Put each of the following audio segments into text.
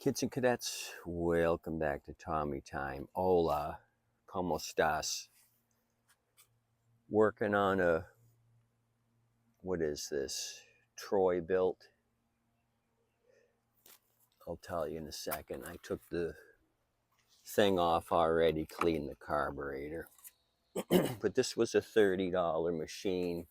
Kids and cadets, welcome back to Tommy Time. Hola, ¿cómo estás? Working on what is this? Troy-Bilt. I'll tell you in a second. I took the thing off already, cleaned the carburetor. But this was a $30 machine.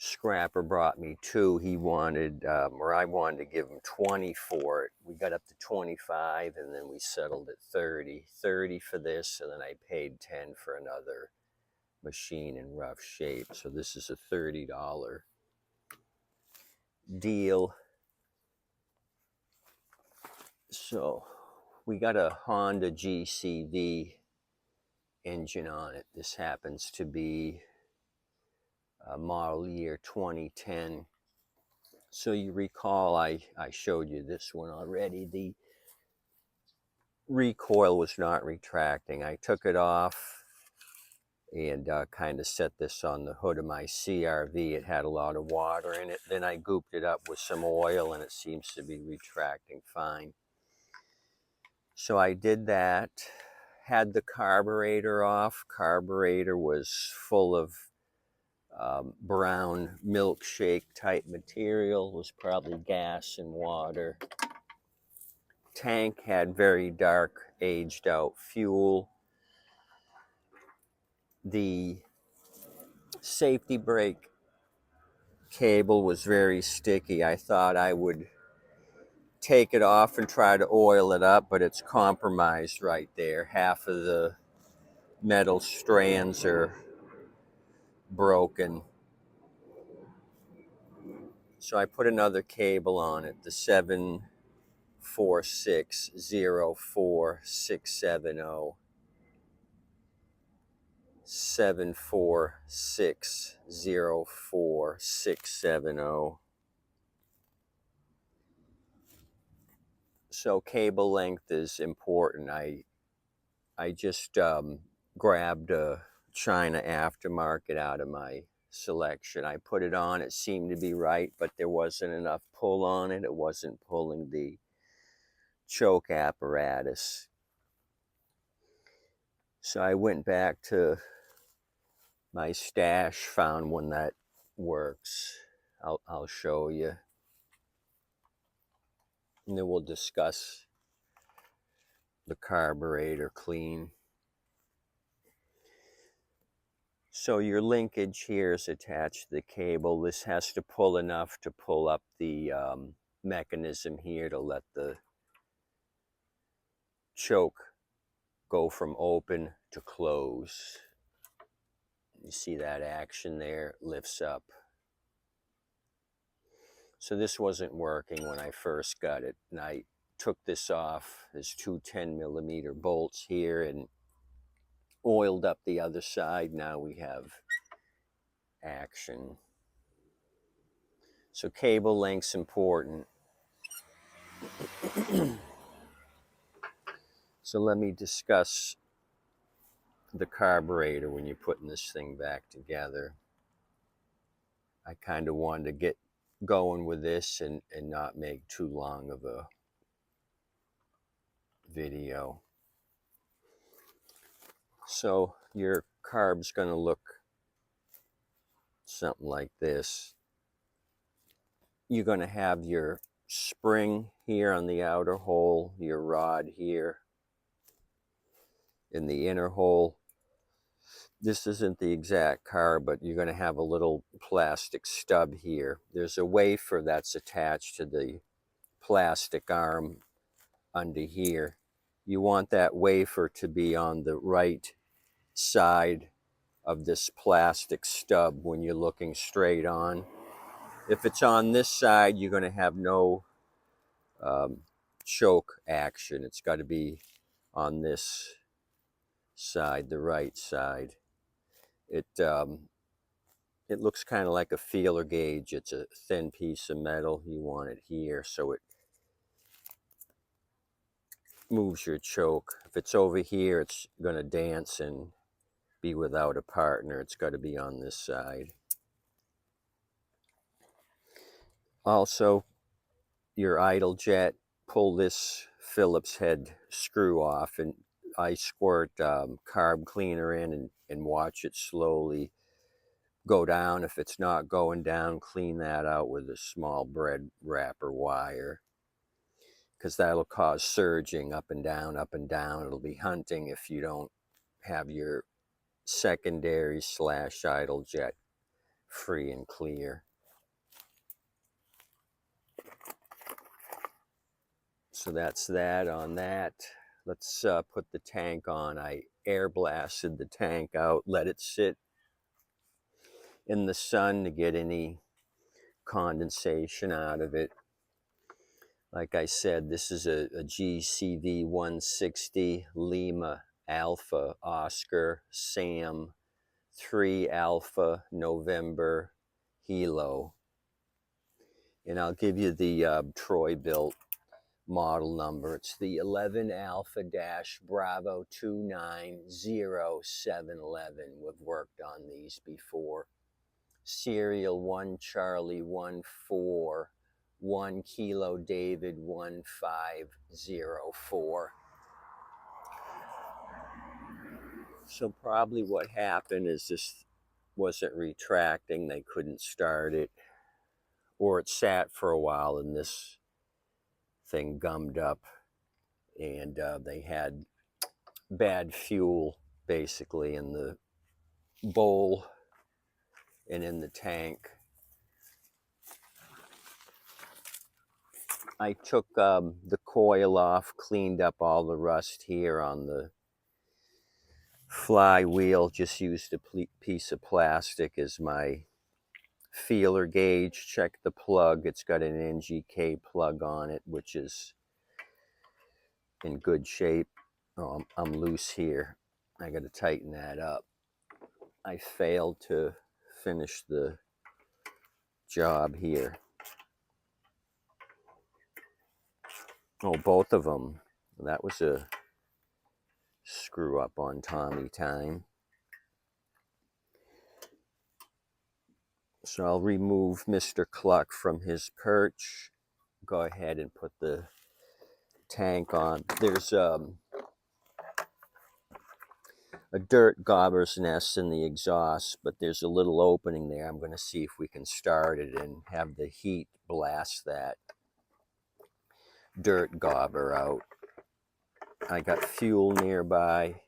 Scrapper brought me two. He wanted, or I wanted to give him 20 for it. We got up to 25 and then we settled at 30. 30 for this, and then I paid 10 for another machine in rough shape. So this is a $30 deal. So we got a Honda GCV engine on it. This happens to be a model year 2010. So you recall I showed you this one already. The recoil was not retracting. I took it off and kind of set this on the hood of my CRV. It had a lot of water in it. Then I gooped it up with some oil and it seems to be retracting fine. So I did that, had the carburetor off. Carburetor was full of brown milkshake type material. It was probably gas and water. Tank had very dark aged out fuel. The safety brake cable was very sticky. I thought I would take it off and try to oil it up, but it's compromised right there. Half of the metal strands are broken. So I put another cable on it, the 74604-670. 74604-670. So cable length is important. I just grabbed a China aftermarket out of my selection. I put it on. It seemed to be right, but there wasn't enough pull on it. It wasn't pulling the choke apparatus. So I went back to my stash, found one that works. I'll show you. And then we'll discuss the carburetor clean. So your linkage here is attached to the cable. This has to pull enough to pull up the mechanism here to let the choke go from open to close. You see that action there, lifts up. So this wasn't working when I first got it, and I took this off. There's two 10mm bolts here and oiled up the other side. Now we have action. So cable length's important. So let me discuss the carburetor when you're putting this thing back together. I kind of wanted to get going with this and not make too long of a video. So your carb's going to look something like this. You're going to have your spring here on the outer hole, your rod here in the inner hole. This isn't the exact carb, but you're going to have a little plastic stub here. There's a wafer that's attached to the plastic arm under here. You want that wafer to be on the right side of this plastic stub when you're looking straight on. If it's on this side, you're going to have no choke action. It's got to be on this side, the right side. It looks kind of like a feeler gauge. It's a thin piece of metal. You want it here so it moves your choke. If it's over here, it's going to dance and be without a partner. It's got to be on this side. Also, your idle jet, pull this Phillips head screw off, and I squirt carb cleaner in and watch it slowly go down. If it's not going down, clean that out with a small bread wrapper wire, because that'll cause surging up and down, up and down. It'll be hunting if you don't have your secondary / idle jet free and clear. So that's that on that. Let's put the tank on. I air blasted the tank out, let it sit in the sun to get any condensation out of it. Like I said, this is a GCV 160 Lima Alpha Oscar Sam 3 Alpha November Hilo. And I'll give you the Troy-Bilt model number. It's the 11 Alpha Bravo 290711. We've worked on these before. Serial 1 Charlie 14 1 Kilo David 1504. So probably what happened is this wasn't retracting. They couldn't start it, or it sat for a while and this thing gummed up, and they had bad fuel basically in the bowl and in the tank. I took the coil off, cleaned up all the rust here on the flywheel, just used a piece of plastic as my feeler gauge. Check the plug. It's got an NGK plug on it, which is in good shape. Oh, I'm loose here. I got to tighten that up. I failed to finish the job here. Oh, both of them. That was a screw up on Tommy time. So I'll remove Mr. Cluck from his perch. Go ahead and put the tank on. There's a dirt gobber's nest in the exhaust, but there's a little opening there. I'm going to see if we can start it and have the heat blast that dirt gobber out. I got fuel nearby.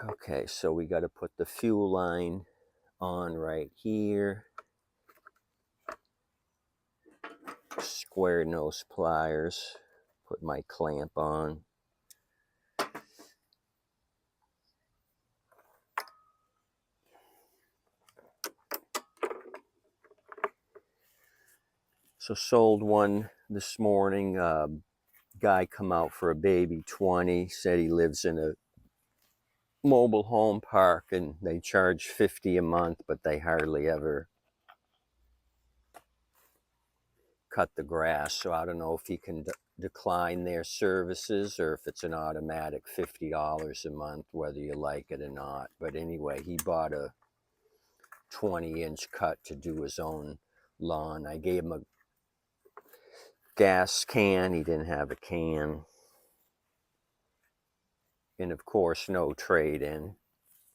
Okay, so we got to put the fuel line on right here. Square nose pliers. Put my clamp on. So sold one this morning. Guy come out for a baby 20. Said he lives in a mobile home park and they charge $50 a month, but they hardly ever cut the grass. So I don't know if he can decline their services or if it's an automatic $50 a month, whether you like it or not. But anyway, he bought a 20-inch cut to do his own lawn. I gave him a gas can. He didn't have a can. And of course, no trade-in,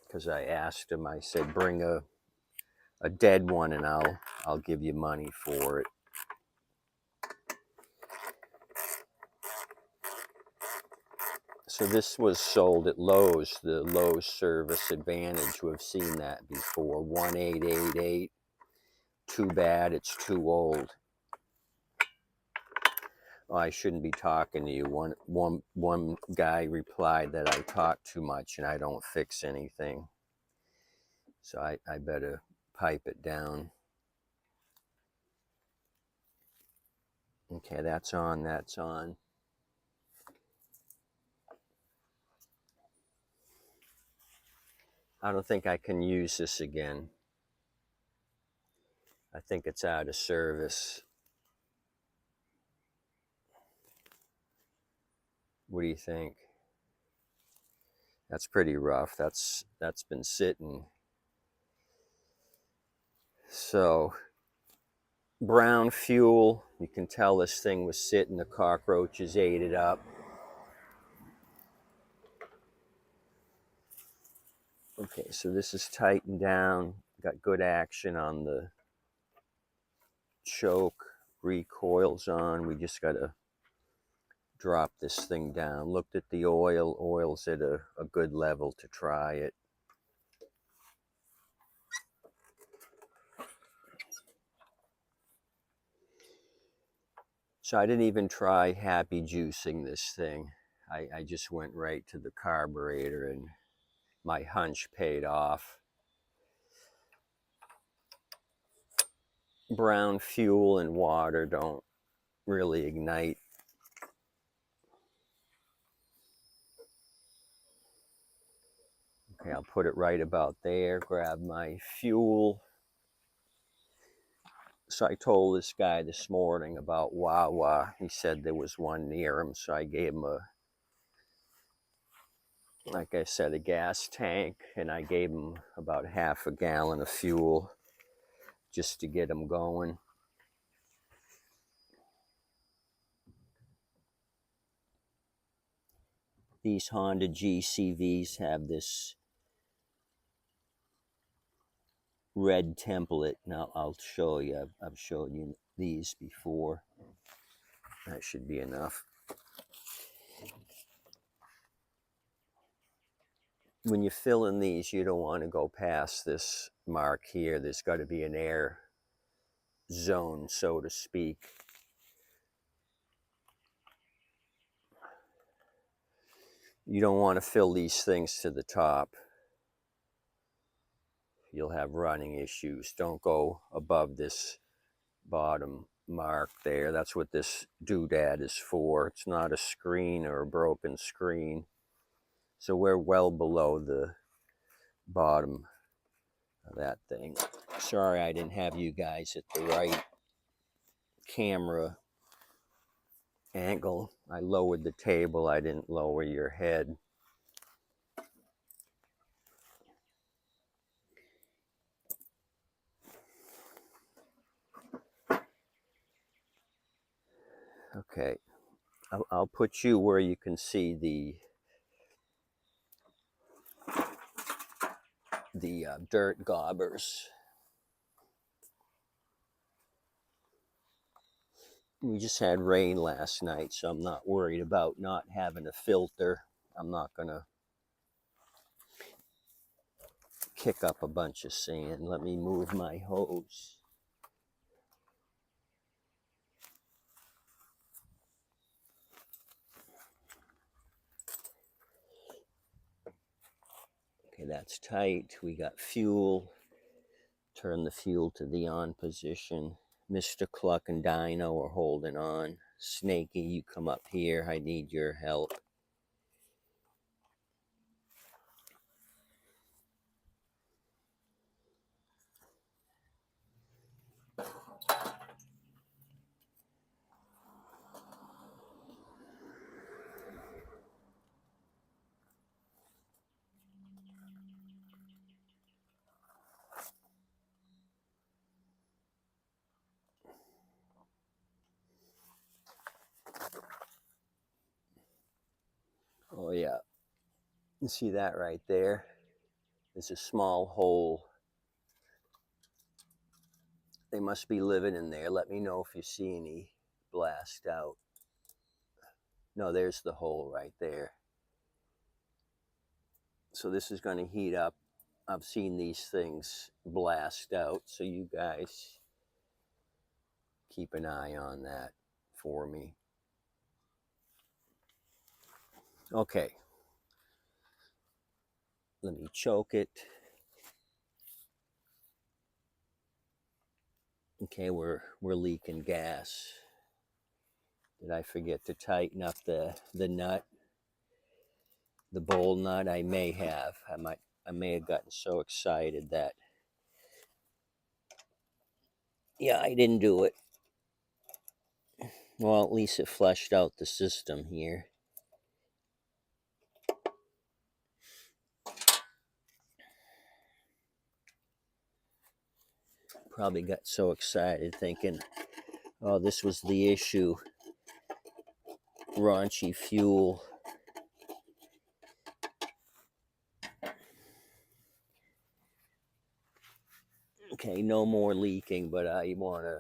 because I asked him, I said, bring a dead one and I'll give you money for it. So this was sold at Lowe's, the Lowe's Service Advantage. We've seen that before. 1888. Too bad it's too old. Oh, I shouldn't be talking to you. One guy replied that I talk too much and I don't fix anything. So I better pipe it down. Okay, that's on, that's on. I don't think I can use this again. I think it's out of service. What do you think? That's pretty rough. That's been sitting. So brown fuel. You can tell this thing was sitting, the cockroaches ate it up. Okay, so this is tightened down, got good action on the choke, recoils on. We just got to drop this thing down. Looked at the oil, oil's at a good level to try it. So I didn't even try happy juicing this thing. I just went right to the carburetor and my hunch paid off. Brown fuel and water don't really ignite. Okay, I'll put it right about there, grab my fuel. So I told this guy this morning about Wawa. He said there was one near him, so I gave him like I said, a gas tank, and I gave him about half a gallon of fuel just to get him going. These Honda GCVs have this red template. Now I'll show you. I've showed you these before. That should be enough. When you fill in these, you don't want to go past this mark here. There's got to be an air zone, so to speak. You don't want to fill these things to the top. You'll have running issues. Don't go above this bottom mark there. That's what this doodad is for. It's not a screen or a broken screen. So we're well below the bottom of that thing. Sorry I didn't have you guys at the right camera angle. I lowered the table. I didn't lower your head. Okay. I'll put you where you can see the dirt gobbers. We just had rain last night, so I'm not worried about not having a filter. I'm not going to kick up a bunch of sand. Let me move my hose. Okay, that's tight. We got fuel. Turn the fuel to the on position. Mr. Cluck and Dino are holding on. Snaky, you come up here. I need your help. Oh yeah, you see that right there? There's a small hole. They must be living in there. Let me know if you see any blast out. No, there's the hole right there. So this is going to heat up. I've seen these things blast out, so you guys keep an eye on that for me. Okay. Let me choke it. Okay, we're leaking gas. Did I forget to tighten up the nut? The bowl nut? I may have. I may have gotten so excited that, yeah, I didn't do it. Well, at least it flushed out the system here. Probably got so excited thinking, oh, this was the issue. Raunchy fuel. Okay, no more leaking, but I want to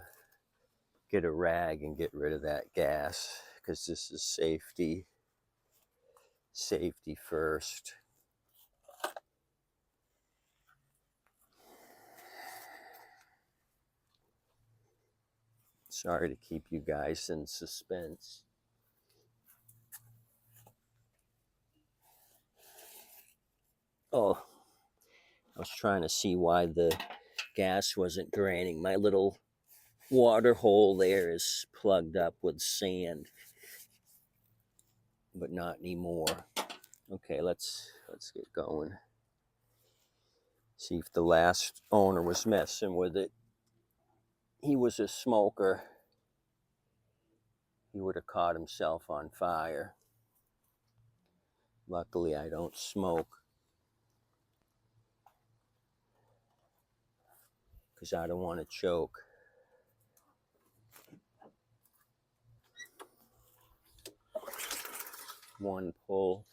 get a rag and get rid of that gas because this is safety. Safety first. Sorry to keep you guys in suspense. Oh, I was trying to see why the gas wasn't draining. My little water hole there is plugged up with sand, but not anymore. Okay, let's get going. See if the last owner was messing with it. He was a smoker. He would have caught himself on fire. Luckily, I don't smoke because I don't want to choke. One pull.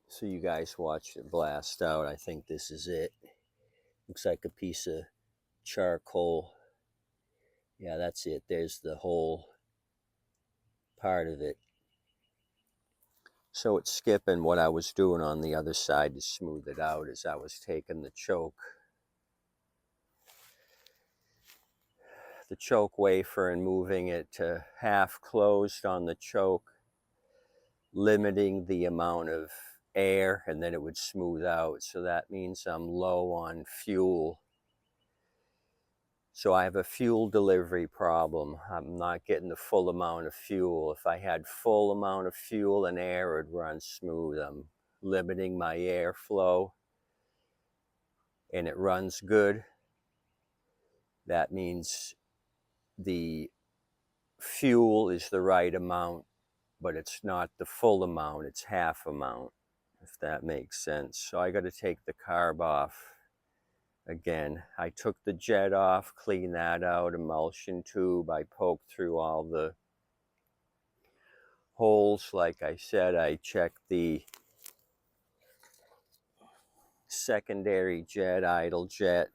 So you guys watched it blast out. I think this is it. Looks like a piece of charcoal. Yeah, that's it. There's the whole part of it. So it's skipping. What I was doing on the other side to smooth it out is I was taking the choke wafer and moving it to half closed on the choke, limiting the amount of air, and then it would smooth out. So that means I'm low on fuel. So I have a fuel delivery problem. I'm not getting the full amount of fuel. If I had full amount of fuel and air, it would run smooth. I'm limiting my airflow and it runs good. That means the fuel is the right amount, but it's not the full amount, it's half amount, if that makes sense. So I got to take the carb off again. I took the jet off, cleaned that out, emulsion tube. I poked through all the holes. Like I said, I checked the secondary jet, idle jet,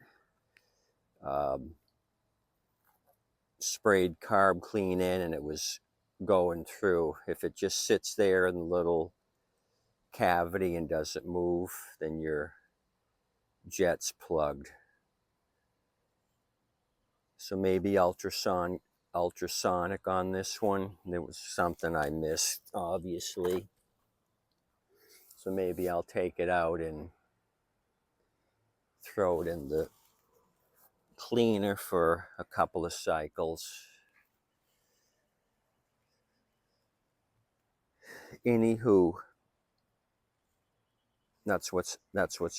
sprayed carb clean in, and it was going through. If it just sits there in the little cavity and doesn't move, then your jet's plugged. So maybe ultrasonic on this one. There was something I missed, obviously. So maybe I'll take it out and throw it in the cleaner for a couple of cycles. Anywho, that's what's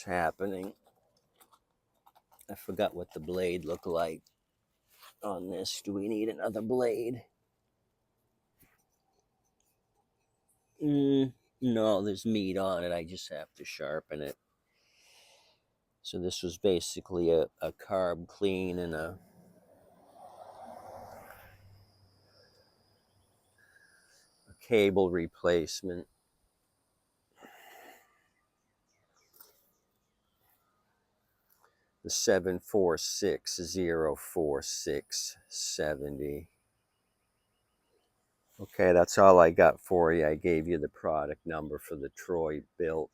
happening. I forgot what the blade looked like on this. Do we need another blade? No, there's meat on it. I just have to sharpen it. So this was basically a carb clean and a cable replacement. The 746046070. Okay, that's all I got for you. I gave you the product number for the Troy-Bilt.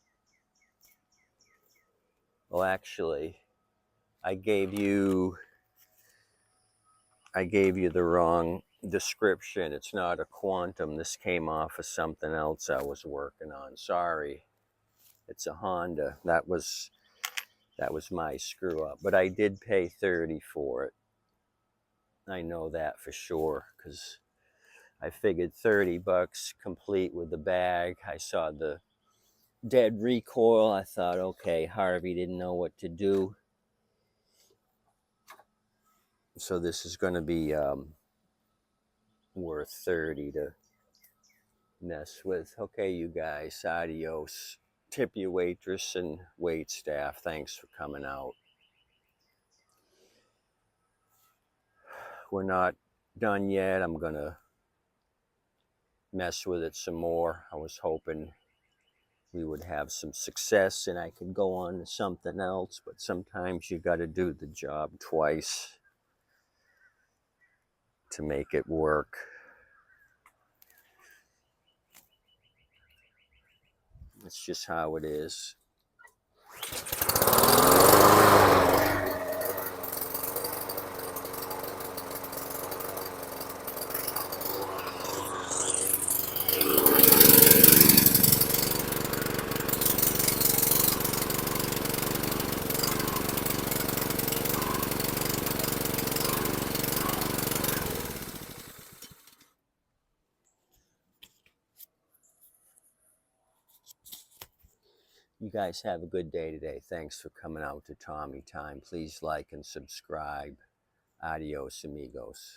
Well, actually, I gave you the wrong description. It's not a Quantum. This came off of something else I was working on. Sorry. It's a Honda. That was my screw up. But I did pay $30 for it. I know that for sure because I figured $30 complete with the bag. I saw the dead recoil. I thought, okay, Harvey didn't know what to do. So this is going to be worth $30 to mess with. Okay, you guys, adios. Tip your waitress and wait staff. Thanks for coming out. We're not done yet. I'm going to mess with it some more. I was hoping we would have some success and I could go on to something else, but sometimes you got to do the job twice to make it work. It's just how it is. You guys have a good day today. Thanks for coming out to Tommy Time. Please like and subscribe. Adios, amigos.